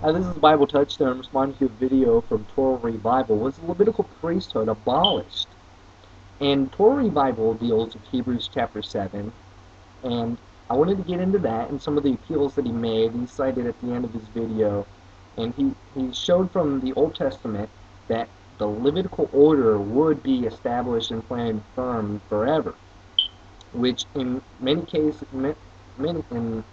This is Bible-Touchstone responding to a video from TorahRevival. Was the Levitical Priesthood abolished? And TorahRevival deals with Hebrews chapter 7, and I wanted to get into that and some of the appeals that he made. He cited at the end of his video, and he showed from the Old Testament that the Levitical order would be established and planted firm forever, which in many cases, in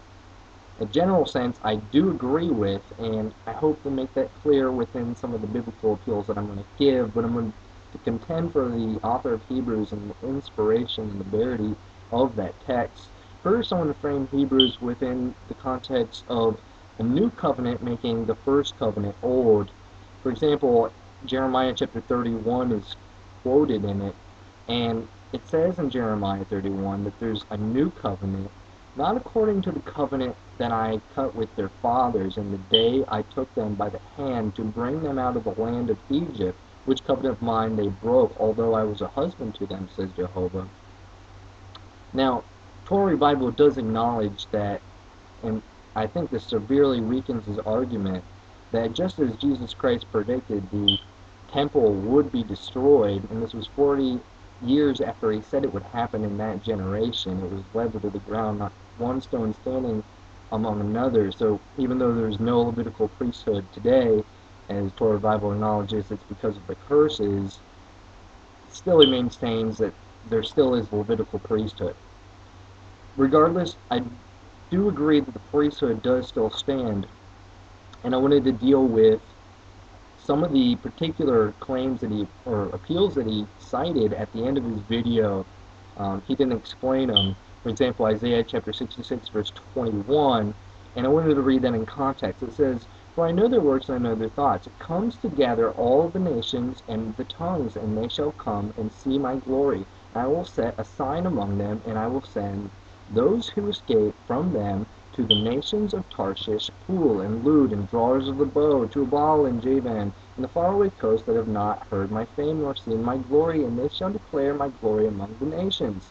a general sense, I do agree with, and I hope to make that clear within some of the biblical appeals that I'm going to give, but I'm going to contend for the author of Hebrews and the inspiration and the verity of that text. First, I want to frame Hebrews within the context of a new covenant making the first covenant old. For example, Jeremiah chapter 31 is quoted in it, and it says in Jeremiah 31 that there's a new covenant, not according to the covenant that I cut with their fathers in the day I took them by the hand to bring them out of the land of Egypt, which covenant of mine they broke, although I was a husband to them, says Jehovah. Now, TorahRevival does acknowledge that, and I think this severely weakens his argument, that just as Jesus Christ predicted the temple would be destroyed, and this was 40 years after he said it would happen in that generation. It was leveled to the ground, not one stone standing among another. So even though there's no Levitical priesthood today, as TorahRevival acknowledges it's because of the curses, still he maintains that there still is Levitical priesthood. Regardless, I do agree that the priesthood does still stand, and I wanted to deal with some of the particular claims that or appeals that he cited at the end of his video. He didn't explain them. For example, Isaiah chapter 66 verse 21, and I wanted to read that in context. It says, "For I know their works and I know their thoughts. It comes to gather all of the nations and the tongues, and they shall come and see my glory. I will set a sign among them, and I will send those who escape from them to the nations of Tarshish, Pool, and Lud, and drawers of the bow, to Abal and Javan, and the faraway coast that have not heard my fame nor seen my glory, and they shall declare my glory among the nations.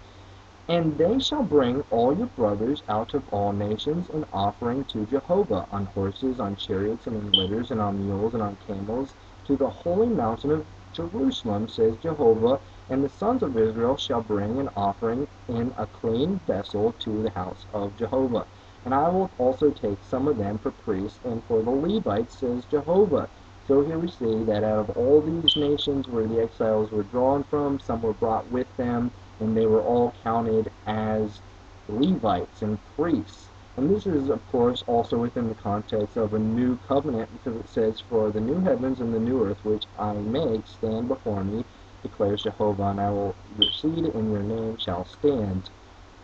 And they shall bring all your brothers out of all nations, an offering to Jehovah, on horses, on chariots, and in litters, and on mules, and on camels, to the holy mountain of Jerusalem, says Jehovah, and the sons of Israel shall bring an offering in a clean vessel to the house of Jehovah. And I will also take some of them for priests and for the Levites, says Jehovah." So here we see that out of all these nations where the exiles were drawn from, some were brought with them, and they were all counted as Levites and priests. And this is, of course, also within the context of a new covenant, because it says, "For the new heavens and the new earth which I make stand before me, declares Jehovah, and I will, your seed and your name shall stand."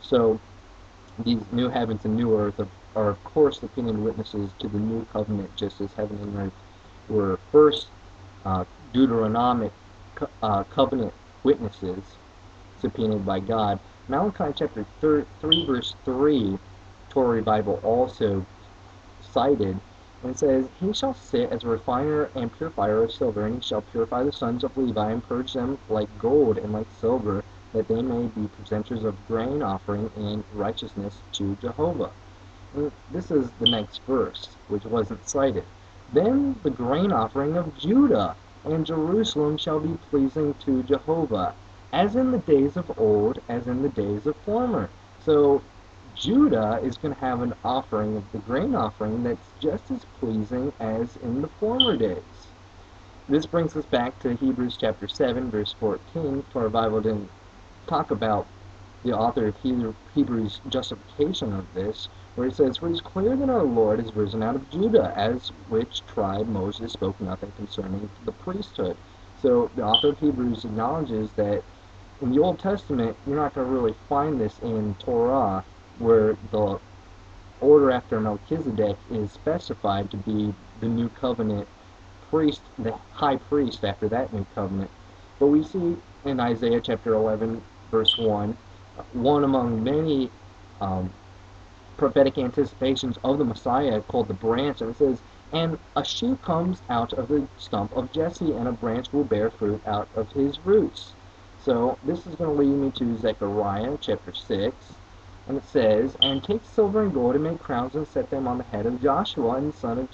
So these new heavens and new earth are of course opinion witnesses to the new covenant, just as heaven and earth were first Deuteronomic covenant witnesses subpoenaed by God. Malachi chapter 3 verse 3, TorahRevival also cited, and it says, "He shall sit as a refiner and purifier of silver, and he shall purify the sons of Levi, and purge them like gold and like silver, that they may be presenters of grain offering in righteousness to Jehovah." And this is the next verse, which wasn't cited. "Then the grain offering of Judah and Jerusalem shall be pleasing to Jehovah, as in the days of old, as in the days of former." So Judah is going to have an offering of the grain offering that's just as pleasing as in the former days. This brings us back to Hebrews chapter 7, verse 14. TorahRevival didn't talk about the author of Hebrews' justification of this, where it says, "For it is clear that our Lord is risen out of Judah, as which tribe Moses spoke nothing concerning the priesthood." So the author of Hebrews acknowledges that in the Old Testament, you're not going to really find this in Torah, where the order after Melchizedek is specified to be the new covenant priest, the high priest after that new covenant. But we see in Isaiah chapter 11, verse 1, one among many prophetic anticipations of the Messiah called the branch, and it says, "And a shoot comes out of the stump of Jesse, and a branch will bear fruit out of his roots." So this is going to lead me to Zechariah chapter 6, and it says, "And take silver and gold and make crowns and set them on the head of Joshua and the son of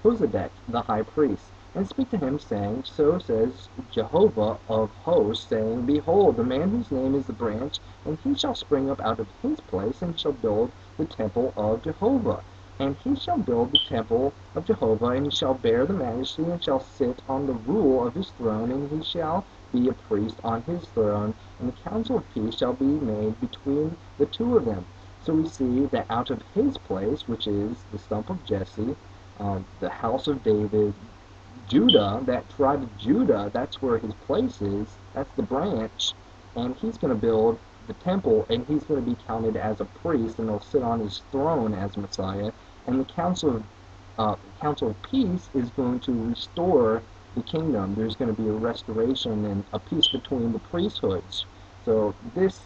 Melchizedek, the high priest, and speak to him, saying, So says Jehovah of hosts, saying, Behold, the man whose name is the branch, and he shall spring up out of his place, and shall build the temple of Jehovah. And he shall build the temple of Jehovah, and he shall bear the majesty, and shall sit on the rule of his throne, and he shall be a priest on his throne, and the counsel of peace shall be made between the two of them. So we see that out of his place, which is the stump of Jesse, the house of David, Judah, that tribe of Judah, that's where his place is, that's the branch, and he's going to build the temple, and he's going to be counted as a priest, and he'll sit on his throne as Messiah, and the council of peace is going to restore the kingdom. There's going to be a restoration and a peace between the priesthoods. So this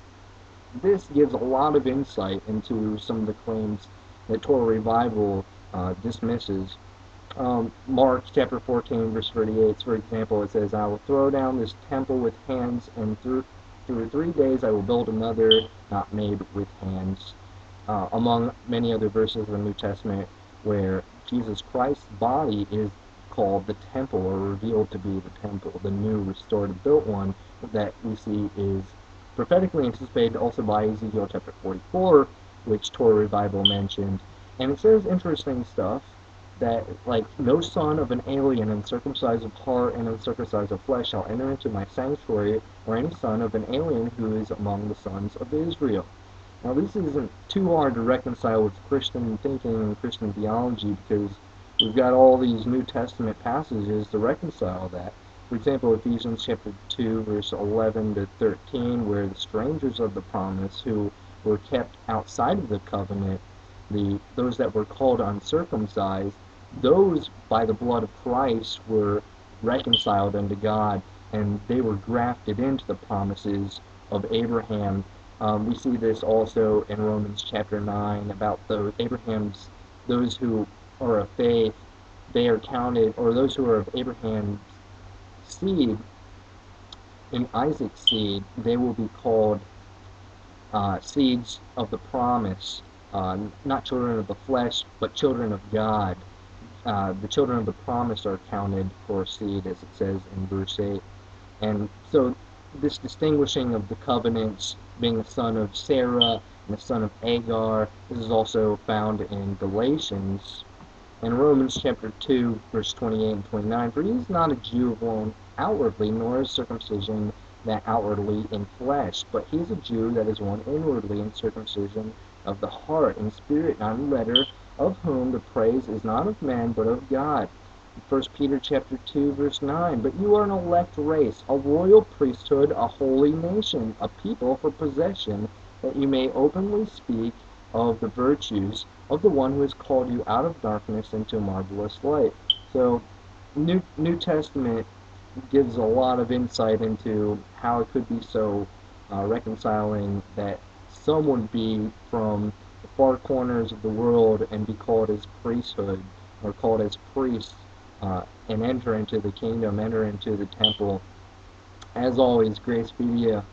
gives a lot of insight into some of the claims that TorahRevival dismisses. Mark chapter 14, verse 38, for example, it says, I will throw down this temple with hands, and through 3 days I will build another not made with hands. Among many other verses of the New Testament where Jesus Christ's body is called the temple, or revealed to be the temple, the new restored built one that we see is prophetically anticipated also by Ezekiel chapter 44, which TorahRevival mentioned. And it says interesting stuff that, like, no son of an alien uncircumcised of heart and uncircumcised of flesh shall enter into my sanctuary, or any son of an alien who is among the sons of Israel. Now, this isn't too hard to reconcile with Christian thinking and Christian theology, because we've got all these New Testament passages to reconcile that. For example, Ephesians chapter 2, verse 11 to 13, where the strangers of the promise who were kept outside of the covenant, those that were called uncircumcised, those by the blood of Christ were reconciled unto God, and they were grafted into the promises of Abraham. We see this also in Romans chapter 9 about those who are of faith, they are counted, or those who are of Abraham's seed, in Isaac's seed, they will be called seeds of the promise, not children of the flesh, but children of God. The children of the promise are counted for seed, as it says in verse 8. And so this distinguishing of the covenants, being the son of Sarah and the son of Agar, this is also found in Galatians. In Romans chapter 2, verse 28 and 29, for he is not a Jew of one outwardly, nor is circumcision that outwardly in flesh, but he is a Jew that is one inwardly, in circumcision of the heart, in spirit, not in letter, of whom the praise is not of men, but of God. 1 Peter chapter 2, verse 9, but you are an elect race, a royal priesthood, a holy nation, a people for possession, that you may openly speak of the virtues of the one who has called you out of darkness into marvelous light. So, New Testament gives a lot of insight into how it could be so reconciling that some would be from the far corners of the world and be called as priesthood, or called as priests, and enter into the kingdom, enter into the temple. As always, grace be to you.